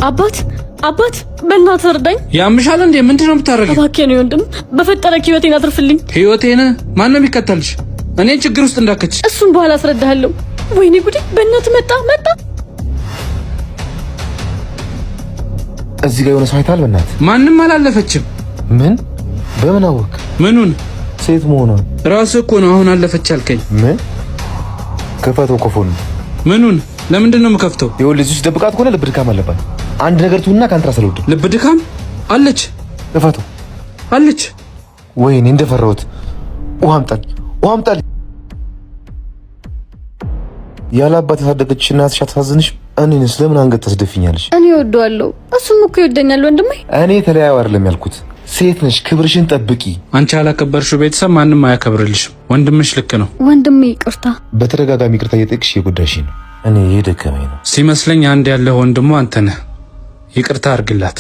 አባት በእናትህ እርዳኝ። ያምሻል እንዴ? ምንድነው የምታረጊው? እባክህ ነው ወንድም፣ በፈጠረክ ህይወቴን አትርፍልኝ። ህይወቴን ማን ነው የሚከተልሽ? እኔ ችግር ውስጥ እንዳከች። እሱን በኋላ አስረዳሃለሁ። ወይኔ ጉዴ! በእናትህ መጣ። እዚህ ጋር የሆነ ሰው አይታል? በእናትህ ማንም አላለፈችም። ምን? በምን አወቅ? ምኑን? ሴት መሆኗን ራስህ እኮ ነው አሁን አለፈች አልከኝ። ምን? ክፈተው ኮፎን። ምኑን? ለምንድን ነው የምከፍተው? ይኸውልህ እዚህ ውስጥ ደብቃት ከሆነ ልብ ድካም አለባት። አንድ ነገር ትሁንና ካንትራ ስለውድ ልብ ድካም አለች። ክፈተው። አለች። ወይኔ እንደፈራሁት። ውሃ አምጣል። ያለ አባት ያሳደገች እናትሽ አታሳዝንሽ? እኔንስ ለምን አንገት ታስደፊኛለሽ? እኔ እወደዋለሁ፣ እሱም እኮ ይወደኛል ወንድሜ። እኔ ተለያዩ አይደለም ያልኩት። ሴት ነሽ፣ ክብርሽን ጠብቂ። አንቺ ያላከበርሽው ቤተሰብ ማንም አያከብርልሽም። ወንድምሽ ልክ ነው። ወንድሜ ይቅርታ። በተደጋጋሚ ይቅርታ እየጠየቅሽ የጎዳሽኝ ነው። እኔ የደከመኝ ነው ሲመስለኝ። አንድ ያለ ወንድሙ አንተ ነህ። ይቅርታ አድርግላት።